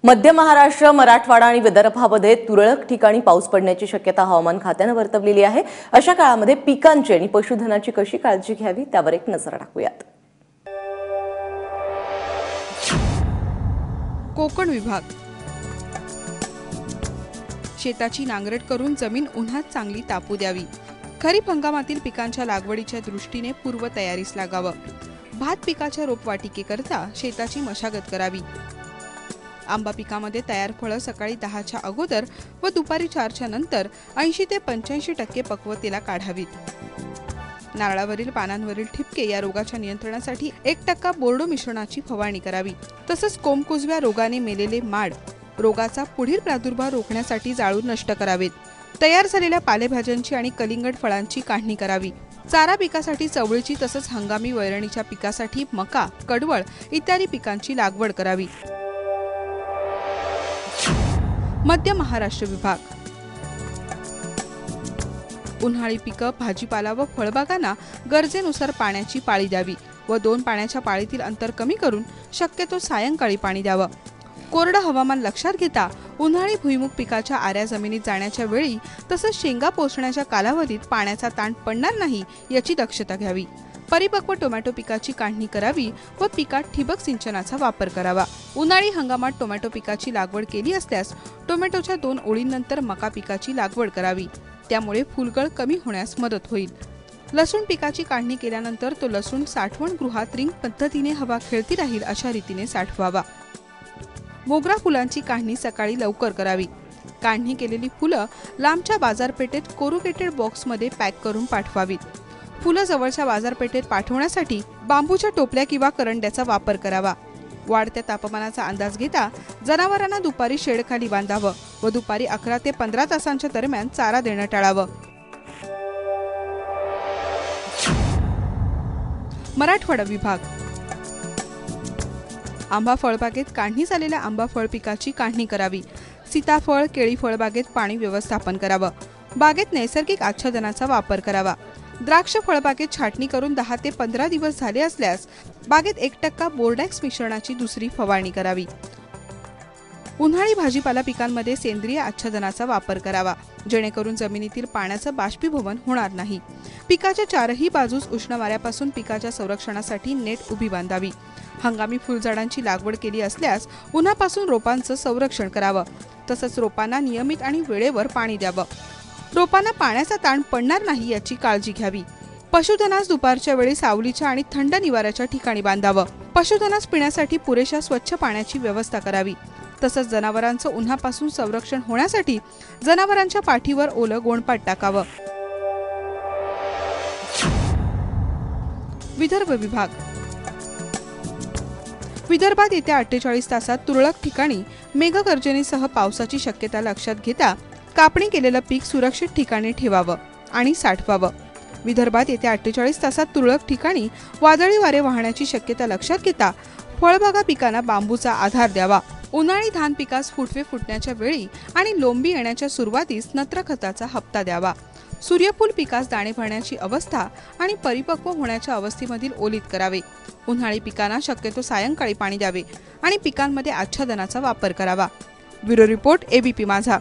मध्य महाराष्ट्र, मराठवाडा आणि विदर्भामध्ये तुरळक ठिकाणी पाऊस पडण्याची शक्यता हवामान खात्याने वर्तवलेली आहे। अशा काळामध्ये पिकांची आणि पशुधनाची कशी काळजी घ्यावी त्यावर एक नजर टाकूयात। कोकण विभाग शेताची नांगरट करून जमीन उन्हात चांगली तापू द्यावी। खरीप हंगामातील पिकांच्या लागवडीच्या दृष्टीने पूर्व तयारीस लागावं। भात पिकाच्या रोपवाटिकेकरता शेताची मशागत करावी। आंबा पिकामध्ये तयार फळं सकाळी 10च्या अगोदर व दुपारी 4च्या नंतर 80 ते 85% पक्वतेला काढावीत। नारळावरील पानांवरील ठिपके या रोगाच्या नियंत्रणासाठी 1% बोर्डो मिश्रणाची फवारणी करावी। तसंच कोंबकुजव्या रोगाने मेलेले माड रोगाचा पुढील प्रादुर्भाव रोखण्यासाठी जाळून नष्ट करावेत। तयार झालेल्या पालेभाज्यांची आणि कलिंगड फळांची काढणी करावी। चारा पिकासाठी चवळीची तसंच हंगामी वैरणीच्या पिकासाठी मका, कडवळ इत्यादी पिकांची लागवड करावी। मध्य महाराष्ट्र विभाग उन्हाळी पिकं, भाजीपाला व फळबागांना गरजेनुसार पाण्याची पाळी द्यावी व 2 पाण्याच्या पाळीतील अंतर कमी करून शक्यतो सायंकाळी पाणी द्यावं। कोरडं हवामान लक्षात घेता उन्हाळी भुईमुग पिकाच्या आऱ्या जमिनीत जाण्याच्या वेळी तसंच शेंगा पोसण्याच्या कालावधीत पाण्याचा ताण पडणार नाही याची दक्षता घ्यावी। परिपक्व टोमॅटो पिकाची काढणी करावी व पिकात ठिबक सिंचनाचा वापर करावा। उन्हाळी हंगामात टोमॅटो पिकाची लागवड केली असल्यास टोमॅटोच्या 2 ओळींनंतर मका पिकाची लागवड करावी, त्यामुळे फुलगळ कमी होण्यास मदत होईल। लसूण पिकाची काढणी केल्यानंतर तो लसूण साठवण गृहात रिंग पद्धतीने हवा खेळती राहील अशा रीतीने साठवावा। मोगरा फुलांची काढणी सकाळी लवकर करावी। काढणी केलेली फुलं लांबच्या बाजारपेठेत कोरुगेटेड बॉक्समध्ये पॅक करून पाठवावीत। फुलं जवळच्या बाजारपेठेत पाठवण्यासाठी बांबूच्या टोपल्या किंवा करंड्याचा वापर करावा। वाढत्या तापमानाचा अंदाज घेता जनावरांना दुपारी शेडखाली बांधावं व दुपारी 11 ते 15 तासांच्या दरम्यान चारा देणं टाळावं। मराठवाडा विभाग आंबा फळबागेत काढणी झालेल्या आंबा फळ पिकाची काढणी करावी। सीताफळ, केळी फळबागेत पाणी व्यवस्थापन करावं। बागेत नैसर्गिक आच्छादनाचा वापर करावा। द्राक्ष फळबागेत छाटणी करून 10 ते 15 दिवस झाले असल्यास बागेत 1% बोर्डॅक्स मिश्रणाची दुसरी फवारणी करावी। उन्हाळी भाजीपाला पिकांमध्ये सेंद्रिय आच्छादनाचा वापर करावा, जेणेकरून जमिनीतील पाण्याचं बाष्पीभवन होणार नाही। पिकाच्या चारही बाजूस उष्ण वाऱ्यापासून पिकाच्या संरक्षणासाठी नेट उभी बांधावी। हंगामी फुलझाडांची लागवड केली असल्यास उन्हापासून रोपांचं संरक्षण करावं, तसंच रोपांना नियमित आणि वेळेवर पाणी द्यावं। रोपांना पाण्याचा ताण पडणार नाही याची काळजी घ्यावी। पशुधनास दुपारच्या वेळी सावलीच्या आणि थंड निवाऱ्याच्या ठिकाणी बांधावं। पशुधनास पिण्यासाठी पुरेशा स्वच्छ पाण्याची व्यवस्था करावी। तसंच जनावरांचं उन्हापासून संरक्षण होण्यासाठी जनावरांच्या पाठीवर ओलं गोणपाट टाकावं। विदर्भ विभाग विदर्भात येत्या 48 तासात तुरळक ठिकाणी मेघगर्जनेसह पावसाची शक्यता लक्षात घेता कापणी केलेलं पीक सुरक्षित ठिकाणी ठेवावं आणि साठवावं। विदर्भात येत्या 48 तासात तुरळक ठिकाणी वादळी वारे वाहण्याची शक्यता लक्षात घेता फळबागा पिकांना बांबूचा आधार द्यावा। उन्हाळी धान पिकास फुटवे फुटण्याच्या वेळी आणि लोंबी येण्याच्या सुरुवातीस नत्र खताचा हप्ता द्यावा। सूर्यफूल पिकास दाणे भरण्याची अवस्था आणि परिपक्व होण्याच्या अवस्थेमधील ओलीत करावे। उन्हाळी पिकांना शक्यतो सायंकाळी पाणी द्यावे आणि पिकांमध्ये आच्छादनाचा वापर करावा। ब्युरो रिपोर्ट, ABP माझा।